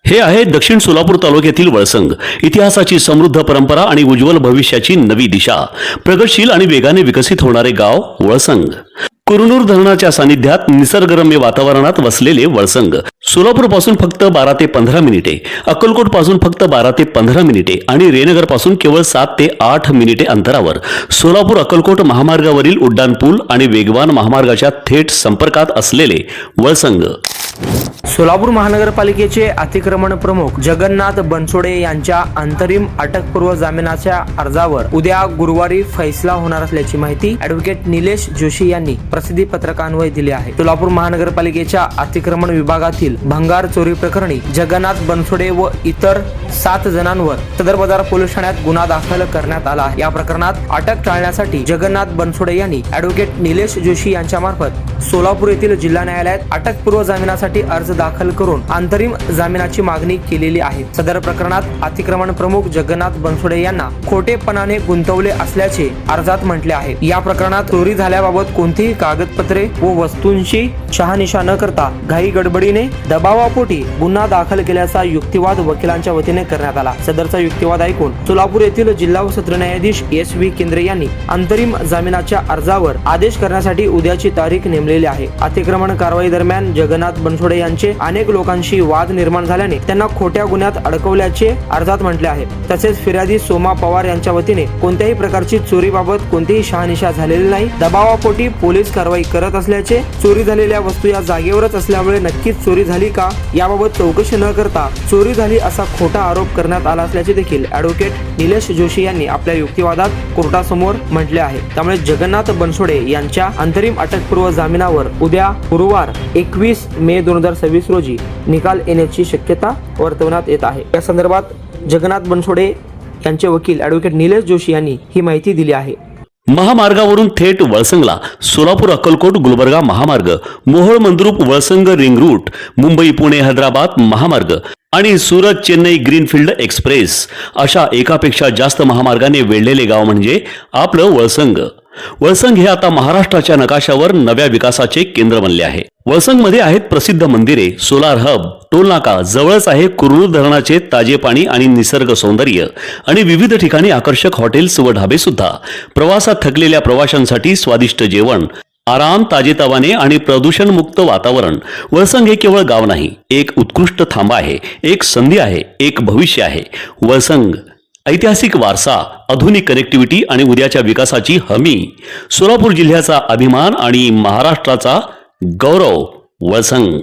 हे आहे दक्षिण सोलापूर तालुक्यातील वळसंग। इतिहासाची समृद्ध परंपरा आणि उज्ज्वल भविष्याची नवी दिशा, प्रगतशील आणि वेगाने विकसित होणारे गाव वळसंग। कुरनूर धरणाच्या सानिध्यात निसर्गरम्य वातावरणात वसलेले वळसंग सोलापूर पासून फक्त 12 ते 15 मिनिटे, अक्कलकोट पासून फक्त 12 ते 15 मिनिटे आणि रेनगर पासून केवळ 7 ते 8 मिनिटे अंतरावर सोलापूर अक्कलकोट महामार्गावरील उड्डाण पूल आणि वेगवान महामार्गाच्या थेट संपर्कात असलेले वळसंग। सोलापूर महानगरपालिकेचे अतिक्रमण प्रमुख जगन्नाथ बनसोडे यांच्या अंतरिम अटकपूर्व जामिनाच्या अर्जावर उद्या गुरुवारी फैसला होणार असल्याची माहिती ॲडव्होकेट निलेश जोशी यांनी प्रसिद्धी पत्रकान्वये दिली आहे। सोलापूर महानगरपालिकेच्या अतिक्रमण विभागातील भंगार चोरी प्रकरणी जगन्नाथ बनसोडे व इतर 7 जणांवर सदर बाजार पोलीस ठाण्यात गुन्हा दाखल करण्यात आला आहे। या प्रकरणात अटक टाळण्यासाठी जगन्नाथ बनसोडे यांनी ॲडव्होकेट निलेश जोशी यांच्या मार्फत सोलापूर येथील जिल्हा न्यायालयात अटकपूर्व जामिनासाठी अर्ज दाखल करून अंतरिम जामिनाची मागणी केलेली आहे। सदर प्रकरणात अतिक्रमण प्रमुख जगन्नाथ बनसोडे यांना खोटेपणाने गुंतवले असल्याचे अर्जात म्हटले आहे। या प्रकरणात चोरी झाल्याबाबत कोणतीही कागदपत्रे व वस्तूंची शहानिशा न करता घाई गडबडीने दबावापोटी गुन्हा दाखल केल्याचा युक्तिवाद वकिलांच्या वतीने करण्यात आला। सदरचा युक्तिवाद ऐकून सोलापूर येथील जिल्हा व सत्र न्यायाधीश SV केंद्रे यांनी अंतरिम जामिनाच्या अर्जावर आदेश करण्यासाठी उद्याची तारीख नेमलेली आहे। अतिक्रमण कारवाई दरम्यान जगन्नाथ बनसोडे यांचे अनेक लोकांशी वाद निर्माण झाल्याने त्यांना खोट्या गुन्ह्यात अडकवल्याचे अर्जात म्हटले आहे। तसेच फिर्यादी सोमा पवार यांच्या वतीने कोणत्याही प्रकारची चोरीबाबत कोणतीही शहानिशा झालेली नाही, दबावापोटी पोलीस कारवाई करत असल्याचे, चोरी झालेल्या वस्तू या जागेवरच असल्यामुळे नक्कीच चोरी झाली का याबाबत चौकशी न करता चोरी झाली असा खोटा आरोप करण्यात आला असल्याचे देखील ॲडव्होकेट निलेश जोशी यांनी आपल्या युक्तिवादात कोर्टासमोर म्हटले आहे। त्यामुळे जगन्नाथ बनसोडे यांच्या अंतरिम अटकपूर्व जामिनावर उद्या गुरुवार 21 मे 2026 रोजी निकाल येण्याची शक्यता वर्तवण्यात येत आहे। या संदर्भात जगन्नाथ बनसोडे यांचे वकील ॲडव्होकेट निलेश जोशी यांनी ही माहिती दिली आहे। महामार्गावरून थेट वळसंगला सोलापूर अक्कलकोट गुलबर्गा महामार्ग, मोहोळ मंद्रुप वळसंग रिंग रूट, मुंबई पुणे हैदराबाद महामार्ग आणि सुरत चेन्नई ग्रीनफील्ड एक्सप्रेस अशा एकापेक्षा जास्त महामार्गाने वेढलेले गाव म्हणजे आपलं वळसंग। वळसंग हे आता महाराष्ट्राच्या नकाशावर नव्या विकासाचे केंद्र बनले आहे। वळसंग मध्ये आहेत प्रसिद्ध मंदिरे, सोलार हब, टोल नाका, जवळच आहे कुरनूर धरणाचे ताजे पाणी आणि निसर्ग सौंदर्य आणि विविध ठिकाणी आकर्षक हॉटेल्स व ढाबे सुद्धा। प्रवासात थकलेल्या प्रवाशांसाठी स्वादिष्ट जेवण, आराम, ताजेतवाने आणि प्रदूषण मुक्त वातावरण। वळसंग हे केवळ गाव नाही, एक उत्कृष्ट थांबा आहे, एक संधी आहे, एक भविष्य आहे। वळसंग ऐतिहासिक वारसा, आधुनिक कनेक्टिव्हिटी आणि उद्याच्या विकासाची हमी। सोलापूर जिल्ह्याचा अभिमान आणि महाराष्ट्राचा गौरव वळसंग।